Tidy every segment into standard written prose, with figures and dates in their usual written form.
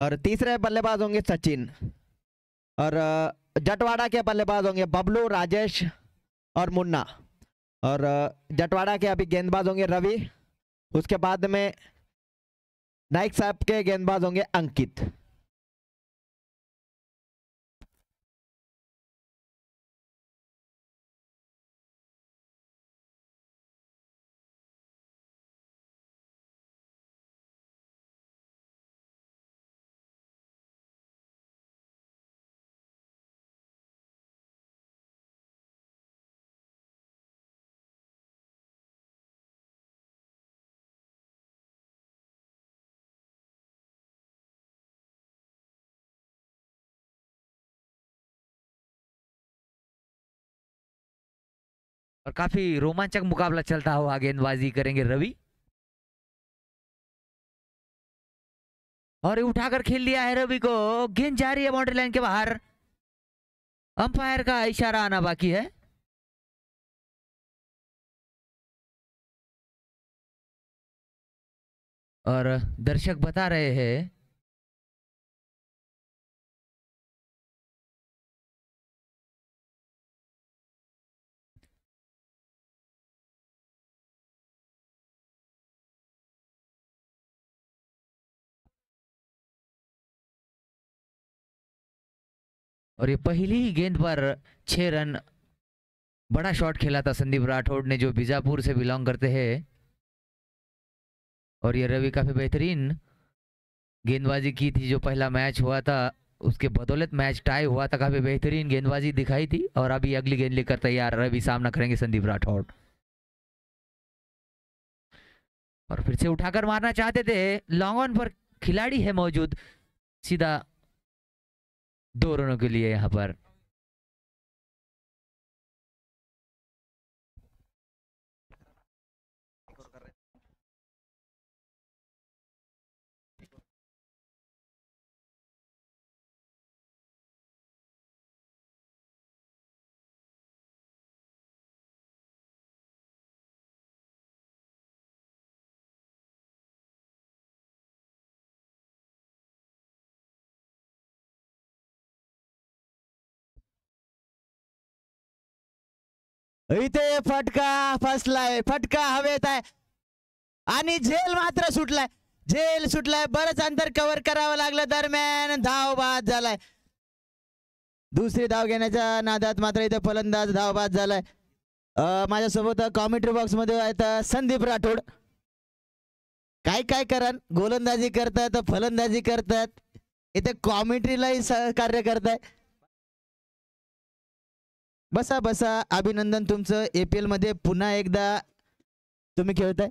और तीसरे बल्लेबाज होंगे सचिन। और जटवाड़ा के बल्लेबाज होंगे बबलू, राजेश और मुन्ना। और जटवाड़ा के अभी गेंदबाज होंगे रवि। उसके बाद में नाइक साहब के गेंदबाज होंगे अंकित। और काफी रोमांचक मुकाबला चलता हुआ गेंदबाजी करेंगे रवि। और उठाकर खेल लिया है रवि को, गेंद जा रही है बाउंड्री लाइन के बाहर। अंपायर का इशारा आना बाकी है। और दर्शक बता रहे हैं और ये पहली ही गेंद पर 6 रन। बड़ा शॉट खेला था संदीप राठौड़ ने, जो बीजापुर से बिलोंग करते हैं। और ये रवि काफी बेहतरीन गेंदबाजी की थी। जो पहला मैच हुआ था उसके बदौलत मैच टाई हुआ था। काफी बेहतरीन गेंदबाजी दिखाई थी। और अभी अगली गेंद लेकर तैयार रवि, सामना करेंगे संदीप राठौड़। और फिर से उठाकर मारना चाहते थे, लॉन्ग ऑन पर खिलाड़ी है मौजूद। सीधा 2 रनों के लिए यहां पर। इथे फटका फसलाय, फटका हवेत आहे आणि झेल मात्र सुटलाय. झेल सुटलाय, बरंच अंतर कव्हर करावं लागलं. दरम्यान धाव बाद झालाय. दुसरी धाव घेण्याच्या नादात मात्र इथे फलंदाज धाव बाद झालाय. माझ्यासोबत कॉमेंट्री बॉक्स मध्ये आहेत संदीप राठोड. काय काय करण, गोलंदाजी करतात, फलंदाजी करतात, इथे कॉमेंट्रीलाही सहकार्य करताय. बसा बसा, अभिनंदन तुमचं. APL मध्ये पुन्हा एकदा तुम्ही खेळताय.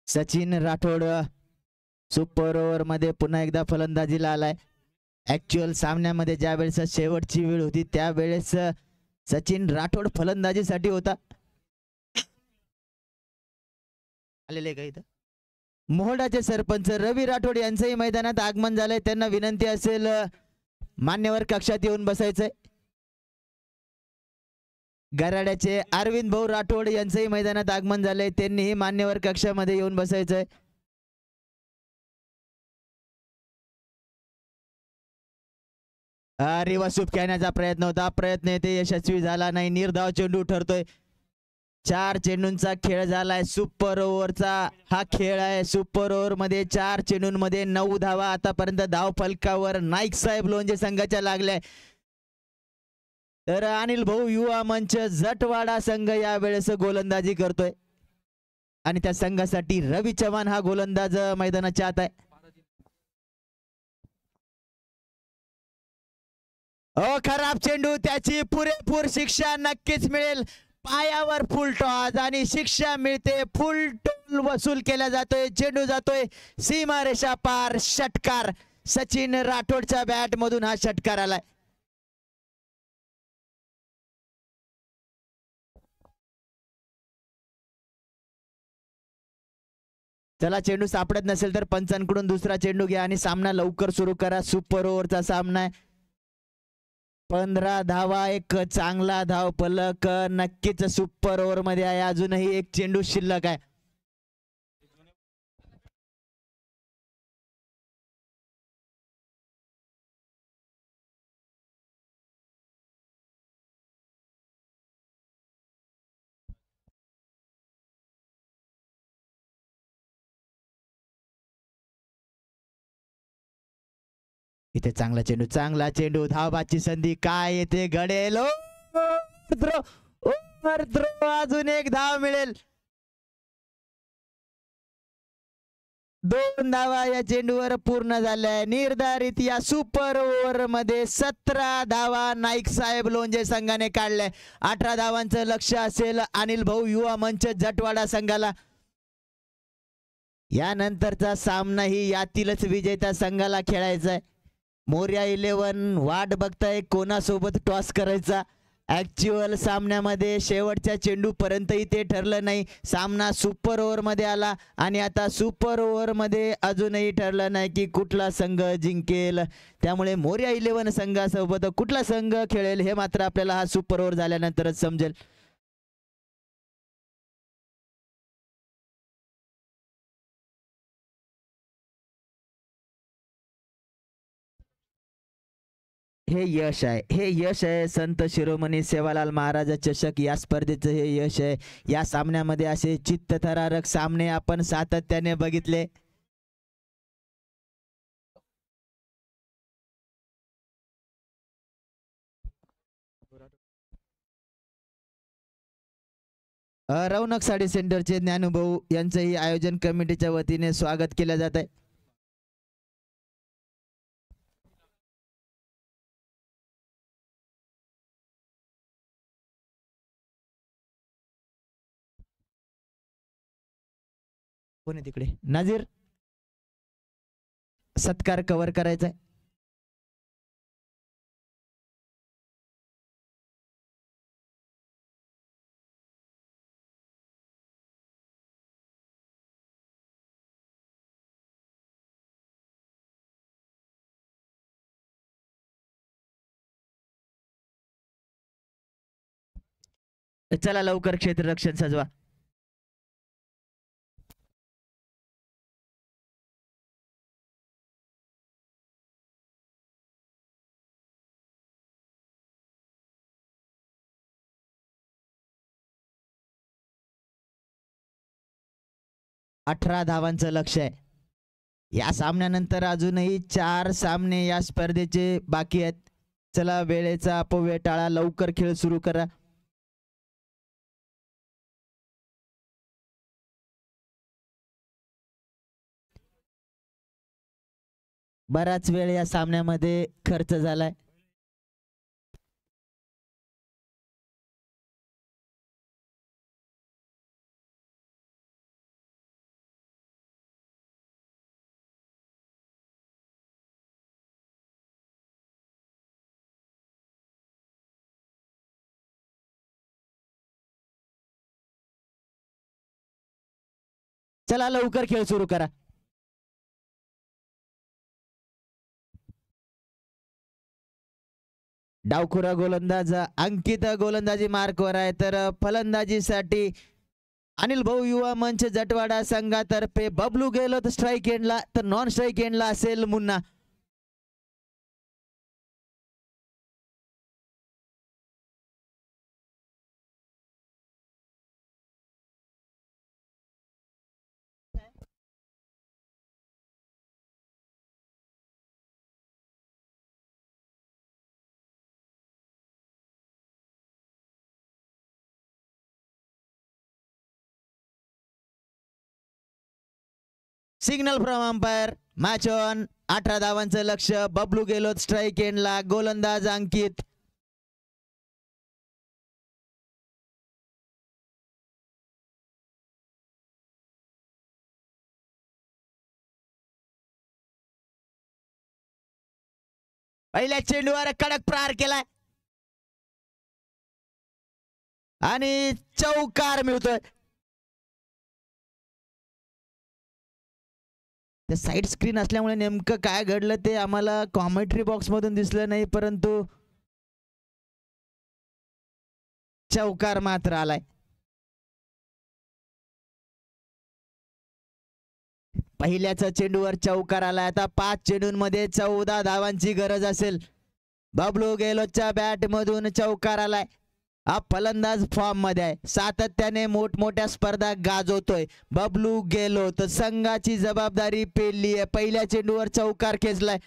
सचिन राठोड सुपर ओव्हर मध्ये पुन्हा एकदा फलंदाजीला आलाय. ऍक्च्युअल सामन्यामध्ये ज्या वेळेस शेवटची वेळ होती त्यावेळेस सचिन राठोड फलंदाजीसाठी होता. आलेले का इथं मोहोळाचे सरपंच रवी राठोड यांचंही मैदानात आगमन झालंय. त्यांना विनंती असेल मान्यवर कक्षात येऊन बसायचंय. गराड्याचे अरविंद भाऊ राठोड यांचंही मैदानात आगमन झालंय. त्यांनीही मान्यवर कक्षामध्ये येऊन बसायचंय. रिवासूप खेळण्याचा प्रयत्न होता, प्रयत्न येथे यशस्वी झाला नाही. निर्धाव चेंडू ठरतोय. 4 चेंडूंचा खेळ झालाय. सुपर ओव्हरचा हा खेळ आहे. सुपर ओव्हर मध्ये 4 चेंडूंमध्ये 9 धावा आतापर्यंत धाव फलकावर नाईक साहेब लोणचे संघाच्या लागल्या. तर अनिल भाऊ युवा मंच जटवाडा संघ या वेळेस गोलंदाजी करतोय आणि त्या संघासाठी रवी चव्हाण हा गोलंदाज मैदानाच्या आत आहे. खराब चेंडू, त्याची पुरेपूर शिक्षा नक्कीच मिळेल. पायावर फुल टॉस आणि शिक्षा मिळते. फुल टोल वसूल केला जातोय. चेंडू जातोय सीमारेषा पार. षटकार, सचिन राठोडच्या बॅट मधून हा षटकार आलाय. चला, चेंडू सापडत नसेल तर पंचांकडून दुसरा चेंडू घ्या आणि सामना लवकर सुरू करा. सुपर ओव्हरचा सामना आहे. 15 धावा, एक चांगला धाव फलक नक्कीच सुपर ओव्हर मध्ये आहे. अजूनही एक चेंडू शिल्लक आहे. इथे चांगला चेंडू धावबाची संधी काय येते घडेल. अजून एक धाव मिळेल. 2 धावा या चेंडूवर पूर्ण झाल्या. निर्धारित या सुपर ओव्हर मध्ये 17 धावा नाईक साहेब लोंजे संघाने काढल्या. 18 धावांचं लक्ष असेल अनिल भाऊ युवा मंच जटवाडा संघाला. यानंतरचा सामनाही यातीलच विजेत्या संघाला खेळायचा आहे. मोर्या 11 वाट बघताय कोणासोबत टॉस करायचा. ऍक्च्युअल सामन्यामध्ये शेवटच्या चेंडूपर्यंतही ते ठरलं नाही. सामना सुपर ओव्हर मध्ये आला आणि आता सुपर ओव्हर मध्ये अजूनही ठरलं नाही की कुठला संघ जिंकेल. त्यामुळे मोर्या 11 संघासोबत कुठला संघ खेळेल हे मात्र आपल्याला हा सुपर ओव्हर झाल्यानंतरच समजेल. हे यश आहे संत शिरोमणी सेवालाल महाराज चषक या स्पर्धेचं हे यश आहे. या सामन्यामध्ये असे चित्तथरारक सामने आपण सातत्याने बघितले. रौनक साडी सेंटरचे ज्ञानुभव यांचंही आयोजन कमिटीच्या वतीने स्वागत केलं जात आहे. कोण आहे तिकडे? नाझीर, सत्कार कव्हर करायचा आहे. चला लवकर क्षेत्ररक्षण सजवा. अठरा धावांचं लक्ष आहे. या सामन्यानंतर अजूनही 4 सामने या स्पर्धेचे बाकी आहेत. चला वेळेचा अपव्यय टाळा, लवकर खेळ सुरू करा. बराच वेळ या सामन्यामध्ये खर्च झालाय. चला लवकर खेळ सुरू करा. डावखुरा गोलंदाज अंकित गोलंदाजी मार्कवर आहे, तर फलंदाजीसाठी अनिल भाऊ युवा मंच जटवाडा संघातर्फे बबलू गेलोत स्ट्राइक एंडला, तर नॉन स्ट्राइक एंडला असेल Munna. Signal from umpire, match on. 18 धावांचं लक्ष. बबलू गेलोत स्ट्राइक एंडला, गोलंदाज अंकित. पहिल्या चेंडूवर कडक प्रहार केलाय आणि चौकार मिळतोय. ते साइड स्क्रीन असल्यामुळे नेमकं काय घडलं ते आम्हाला कॉमेंट्री बॉक्स मधून दिसलं नाही, परंतु चौकार मात्र आलाय. पहिल्याच चेंडूवर चौकार आलाय. आता 5 चेंडूंमध्ये 14 धावांची गरज असेल. बबलू गेलोच्या बॅट मधून चौकार आलाय. हा फलंदाज फॉर्म मध्ये आहे. सातत्याने मोठमोठ्या स्पर्धा गाजवतोय बबलू गेलोत. संघाची जबाबदारी पेलली आहे. पहिल्या चेंडूवर चौकार खेचलाय.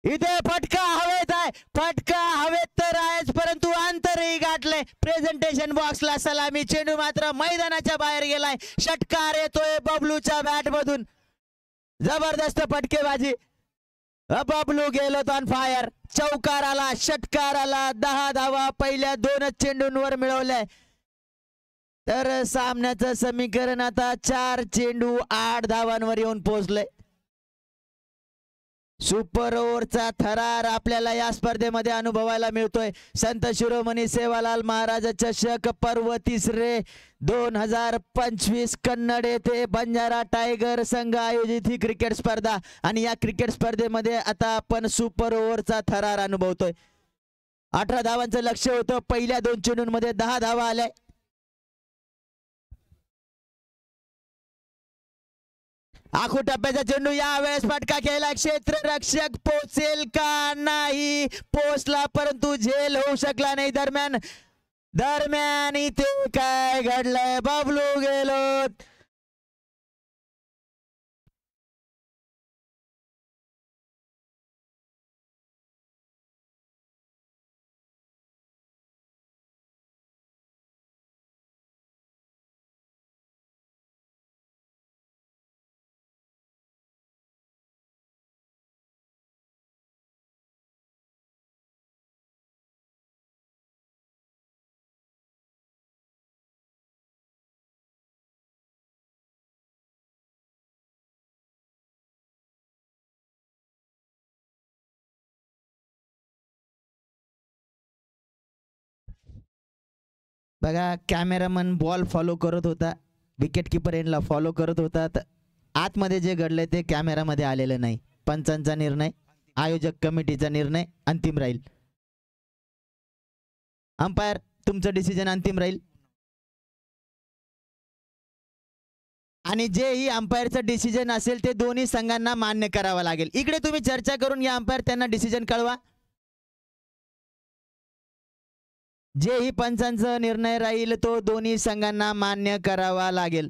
इथे फटका हवेत आहे. फटका हवेत तर आहेच, परंतु अंतरही गाठले. प्रेझेंटेशन बॉक्सला सलामी. चेंडू मात्र मैदानाच्या बाहेर गेलाय. षटकार येतोय बबलूच्या बॅट मधून. जबरदस्त फटकेबाजी. बबलू गेलोत ऑन फायर. चौकार आला, षटकार आला. 10 धावा पहिल्या 2 चेंडूंवर मिळवल्या. तर सामन्याचं समीकरण आता 4 चेंडू 8 धावांवर येऊन पोहोचले. सुपर ओव्हरचा थरार आपल्याला या स्पर्धेमध्ये अनुभवायला मिळतोय. संत शिरोमणी सेवालाल महाराज चषक पर्व 3 2025 कन्नड येथे बंजारा टायगर संघ आयोजित ही क्रिकेट स्पर्धा. आणि या क्रिकेट स्पर्धेमध्ये आता आपण सुपर ओव्हरचा थरार अनुभवतोय. 18 धावांचं लक्ष्य होतं. पहिल्या 2 चेंडूंमध्ये 10 धावा आल्या. आखू टप्प्याचा चेंडू यावेळेस फटका केला. क्षेत्ररक्षक पोचेल का नाही, पोचला परंतु झेल होऊ शकला नाही. दरम्यान इथे काय घडलंय, बबलू गेलोत बघा. कॅमेरामन बॉल फॉलो करत होता, विकेट किपर यांना फॉलो करत होता. तर आतमध्ये जे घडलंय ते कॅमेरामध्ये आलेलं नाही. पंचांचा निर्णय, आयोजक कमिटीचा निर्णय अंतिम राहील. अंपायर तुमचं डिसिजन अंतिम राहील. आणि जे ही अंपायरचं डिसिजन असेल ते दोन्ही संघांना मान्य करावं लागेल. इकडे तुम्ही चर्चा करून या अंपायर त्यांना डिसिजन कळवा. जेही पंचांचा निर्णय राहील तो दोन्ही संघांना मान्य करावा लागेल.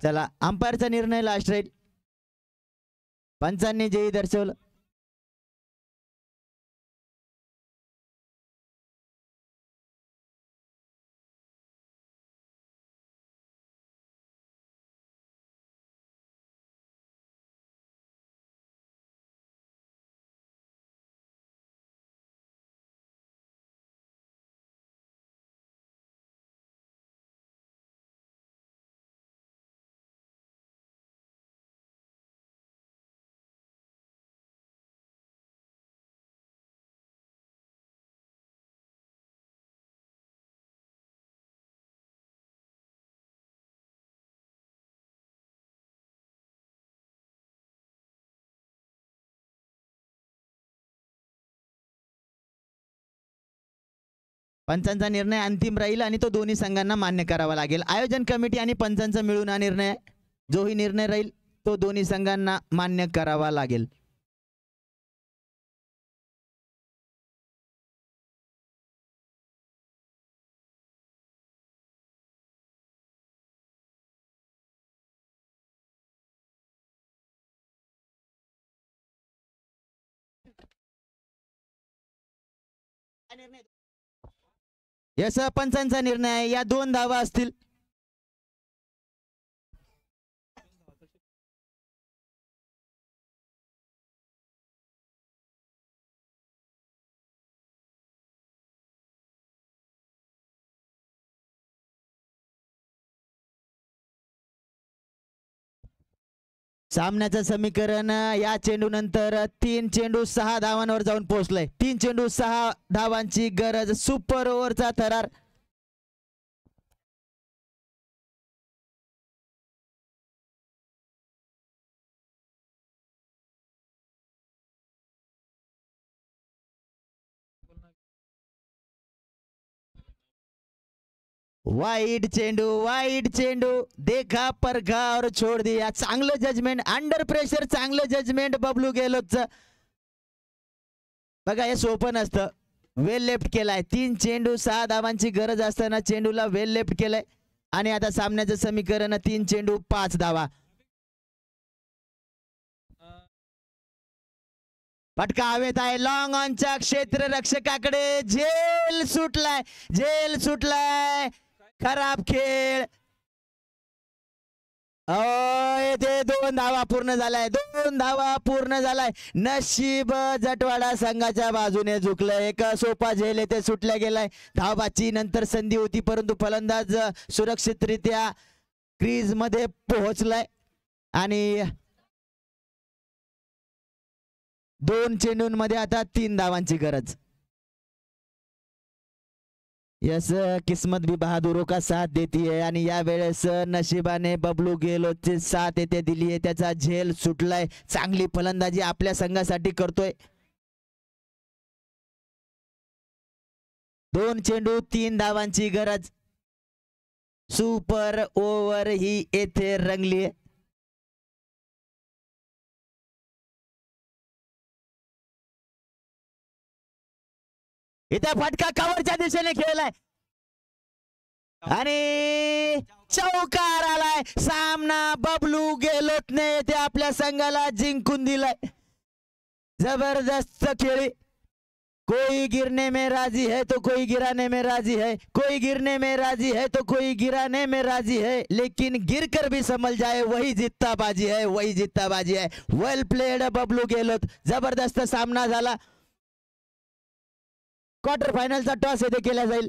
चला, अंपायरचा निर्णय लास्ट राहील. पंचांनी जेही दर्शवलं पंचांचा निर्णय अंतिम राहील आणि तो दोन्ही संघांना मान्य करावा लागेल. आयोजन कमिटी आणि पंचांचा मिळून हा निर्णय, जोही निर्णय राहील तो दोन्ही संघांना मान्य करावा लागेल. यस, पंचांचा निर्णय आहे. या 2 धावा असतील. सामन्याचं समीकरण या चेंडू नंतर 3 चेंडू 6 धावांवर जाऊन पोहोचलंय. 3 चेंडू 6 धावांची गरज. सुपर ओव्हरचा थरार. वाईट चेंडू देखा परखा और छोड़ दिया. चांगलं जजमेंट अंडर प्रेशर. चांगलं जजमेंट बबलू गेलोतचं. बघा हे सोपं नसतं. वेल लेफ्ट केलाय. 3 चेंडू 6 धावांची गरज असताना चेंडूला वेल लेफ्ट केलंय आणि आता सामन्याचं समीकरण 3 चेंडू 5 धावा. फटका हवेत आहे. लॉंग ऑनच्या क्षेत्ररक्षकाकडे. झेल सुटलाय. खराब खेळ. येथे 2 धावा पूर्ण झालाय. नशीब जटवाडा संघाच्या बाजूने झुकलं. एक सोपा झेल येथे सुटला गेलाय. धावबाची नंतर संधी होती परंतु फलंदाज सुरक्षितरित्या क्रीज मध्ये पोहोचलाय आणि 2 चेंडूंमध्ये आता 3 धावांची गरज. यस किस्मत भी बहादुरों का साथ देती है आणि या वेळेस नशिबाने बबलू गेलोची साथ येथे दिली आहे. त्याचा झेल सुटलाय. चांगली फलंदाजी आपल्या संघासाठी करतोय. 2 चेंडू 3 धावांची गरज. सुपर ओव्हर ही येथे रंगली आहे. इथे फटका कव्हरच्या दिशेने खेळलाय आणि चौकार आलाय. सामना बबलू गेलोतने ते आपल्या संघाला जिंकून दिलाय. जबरदस्त खेळी. कोई गिरने में राजी है तो कोई गिराने में राजी है. कोई गिरने में राजी है तो कोई गिराने में राजी है. लेकिन गिरकर भी संभल जाए वही जीतता बाजी है. वेल प्लेड बबलू गेलोत. जबरदस्त सामना झाला. क्वार्टर फायनलचा टॉस येथे केला जाईल.